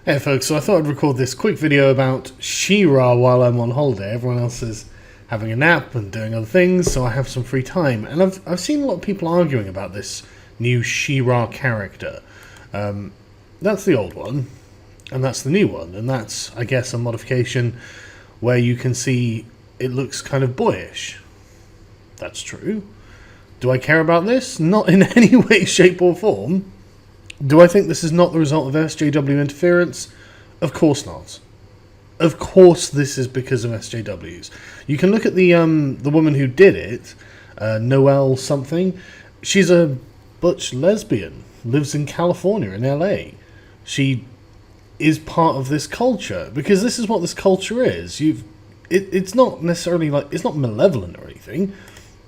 Hey folks, so I thought I'd record this quick video about She-Ra while I'm on holiday. Everyone else is having a nap and doing other things, so I have some free time. And I've seen a lot of people arguing about this new She-Ra character. That's the old one, and that's the new one. And that's, I guess, a modification where you can see it looks kind of boyish. That's true. Do I care about this? Not in any way, shape or form. Do I think this is not the result of SJW interference? Of course not. Of course this is because of SJWs. You can look at the woman who did it, Noelle something. She's a butch lesbian, lives in California, in LA. She is part of this culture, because this is what this culture is. It's not necessarily like, it's not malevolent or anything,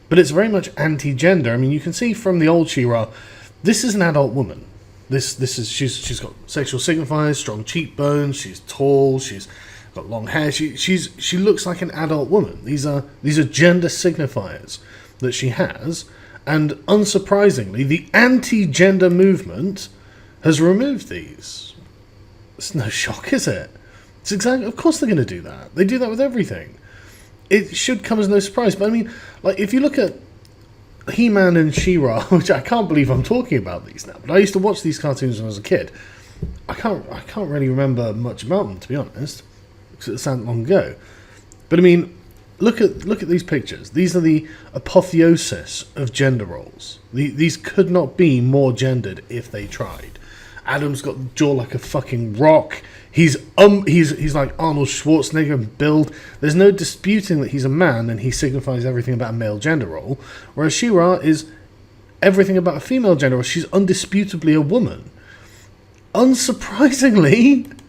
but it's very much anti-gender. I mean, you can see from the old She-Ra, this is an adult woman. She's got sexual signifiers, strong cheekbones, she's tall, she's got long hair, she looks like an adult woman. These are gender signifiers that she has, and unsurprisingly, the anti-gender movement has removed these. It's no shock, is it? It's exactly, of course they're going to do that. They do that with everything. It should come as no surprise, but I mean, like, if you look at He-Man and She-Ra, which I can't believe I'm talking about these now, but I used to watch these cartoons when I was a kid. I can't really remember much about them, to be honest, because it sounded long ago. But I mean, look at these pictures. These are the apotheosis of gender roles. These could not be more gendered if they tried. Adam's got the jaw like a fucking rock. He's like Arnold Schwarzenegger in build. There's no disputing that he's a man and he signifies everything about a male gender role. Whereas She-Ra is everything about a female gender role. She's undisputably a woman. Unsurprisingly,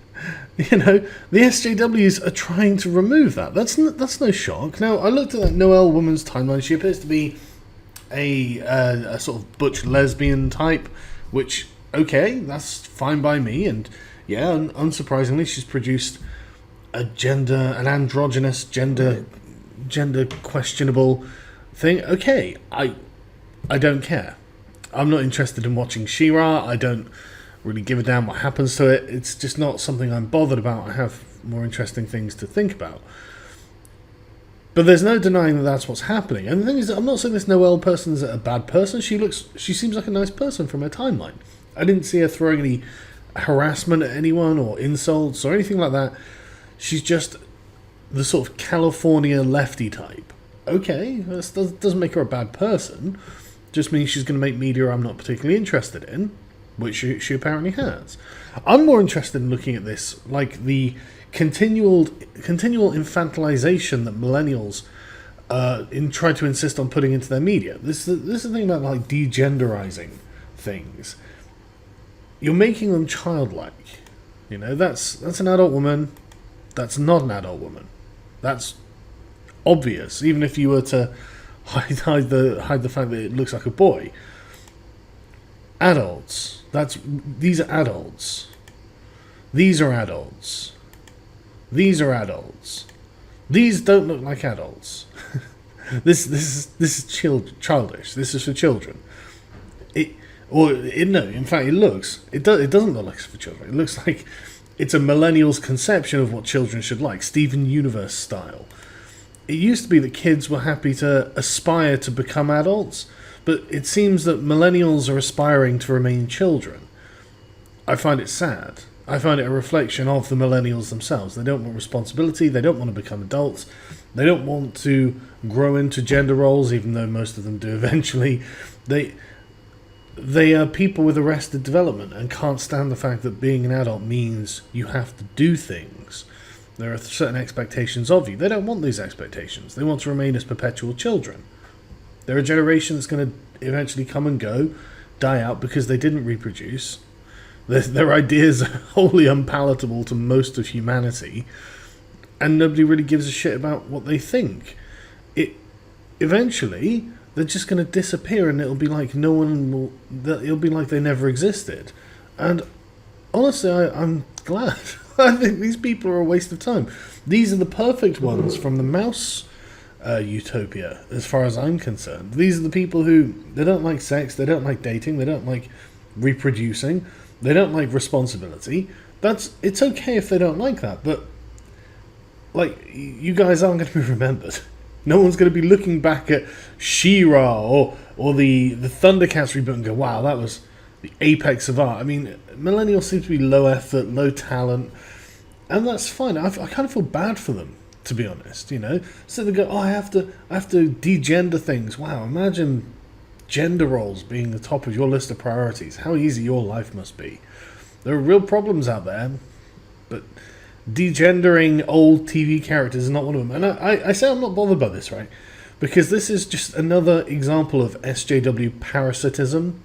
you know, the SJWs are trying to remove that. That's no shock. Now, I looked at that Noelle woman's timeline. She appears to be a sort of butch lesbian type, which, okay, that's fine by me. And yeah, unsurprisingly, she's produced an androgynous, gender questionable thing. Okay, I don't care. I'm not interested in watching She-Ra. I don't really give a damn what happens to it. It's just not something I'm bothered about. I have more interesting things to think about. But there's no denying that that's what's happening. And the thing is, I'm not saying this Noelle person is a bad person. She seems like a nice person from her timeline. I didn't see her throwing any harassment at anyone or insults or anything like that. She's just the sort of California lefty type. Okay, that doesn't make her a bad person. Just means she's going to make media I'm not particularly interested in, which she apparently has. I'm more interested in looking at this like the continual infantilization that millennials try to insist on putting into their media. This is the thing about like degenderizing things. You're making them childlike. You know, that's an adult woman. That's not an adult woman. That's obvious, even if you were to hide the fact that it looks like a boy. Adults. These are adults. These are adults. These are adults. These don't look like adults. This is childish. This is for children. In fact, it doesn't look like it's for children. It looks like it's a millennial's conception of what children should like, Steven Universe style. It used to be that kids were happy to aspire to become adults, but it seems that millennials are aspiring to remain children. I find it sad. I find it a reflection of the millennials themselves. They don't want responsibility. They don't want to become adults. They don't want to grow into gender roles, even though most of them do eventually. They are people with arrested development and can't stand the fact that being an adult means you have to do things. There are certain expectations of you. They don't want these expectations. They want to remain as perpetual children. They're a generation that's going to eventually come and go, die out because they didn't reproduce. Their ideas are wholly unpalatable to most of humanity, and nobody really gives a shit about what they think. Eventually, they're just going to disappear, and it'll be like it'll be like they never existed. And honestly, I'm glad. I think these people are a waste of time. These are the perfect ones from the mouse utopia, as far as I'm concerned. These are the people who, they don't like sex, they don't like dating, they don't like reproducing, they don't like responsibility, It's okay if they don't like that, but like, you guys aren't going to be remembered. No one's going to be looking back at She-Ra or the Thundercats reboot and go, wow, that was the apex of art. I mean, millennials seem to be low effort, low talent, and that's fine. I kind of feel bad for them, to be honest. You know, so they go, oh, I have to degender things. Wow, imagine gender roles being the top of your list of priorities. How easy your life must be. There are real problems out there, but degendering old TV characters is not one of them. And I say I'm not bothered by this, right? Because this is just another example of SJW parasitism.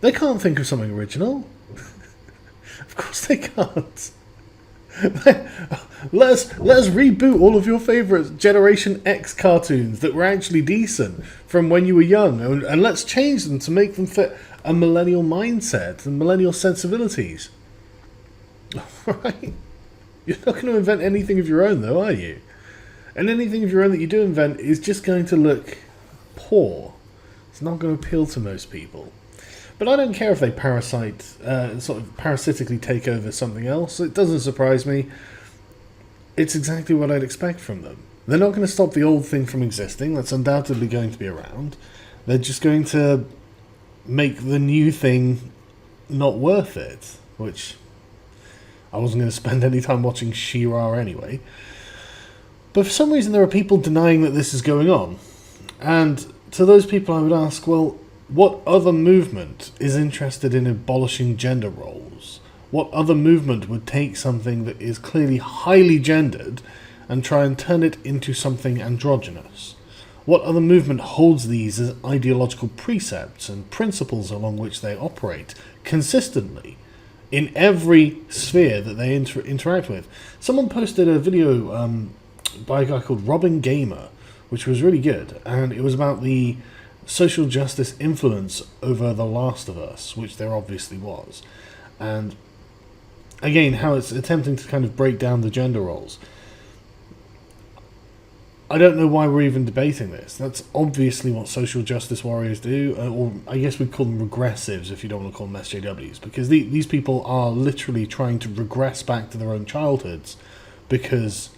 They can't think of something original. Of course they can't. Let's reboot all of your favourite Generation X cartoons that were actually decent from when you were young, and let's change them to make them fit a millennial mindset and millennial sensibilities. Right? You're not going to invent anything of your own, though, are you? And anything of your own that you do invent is just going to look poor. It's not going to appeal to most people. But I don't care if they sort of parasitically take over something else. It doesn't surprise me. It's exactly what I'd expect from them. They're not going to stop the old thing from existing. That's undoubtedly going to be around. They're just going to make the new thing not worth it, which I wasn't going to spend any time watching She-Ra anyway. But for some reason there are people denying that this is going on. And to those people I would ask, well, what other movement is interested in abolishing gender roles? What other movement would take something that is clearly highly gendered and try and turn it into something androgynous? What other movement holds these as ideological precepts and principles along which they operate consistently in every sphere that they interact with? Someone posted a video by a guy called Robin Gamer, which was really good, and it was about the social justice influence over The Last of Us, which there obviously was, and again how it's attempting to kind of break down the gender roles. I don't know why we're even debating this. That's obviously what social justice warriors do, or I guess we'd call them regressives if you don't want to call them SJWs, because these people are literally trying to regress back to their own childhoods because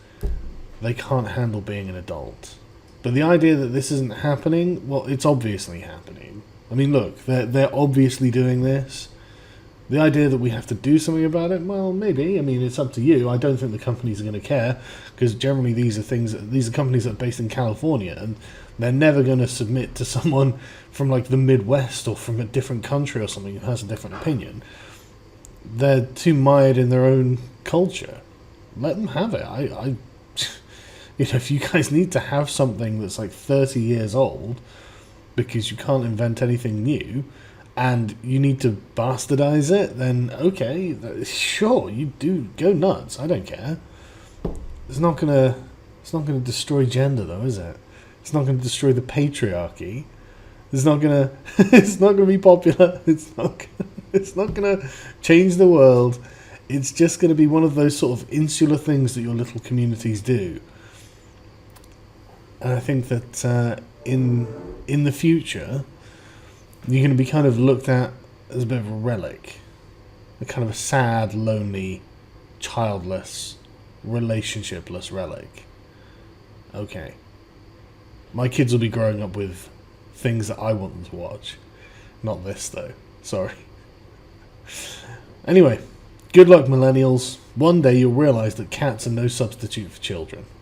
they can't handle being an adult. But the idea that this isn't happening, well, it's obviously happening. I mean, look, they're obviously doing this. The idea that we have to do something about it, well, maybe. I mean, it's up to you. I don't think the companies are going to care, because generally these are companies that are based in California, and they're never going to submit to someone from like the Midwest or from a different country or something who has a different opinion. They're too mired in their own culture. Let them have it. You know, if you guys need to have something that's like 30 years old because you can't invent anything new and you need to bastardize it, then okay, sure, you do, go nuts. I don't care. It's not gonna destroy gender though, is it? It's not gonna destroy the patriarchy. It's not gonna be popular. It's not gonna change the world. It's just gonna be one of those sort of insular things that your little communities do. And I think that in the future, you're going to be kind of looked at as a bit of a relic. A kind of a sad, lonely, childless, relationshipless relic. Okay. My kids will be growing up with things that I want them to watch. Not this, though. Sorry. Anyway, good luck, millennials. One day you'll realise that cats are no substitute for children.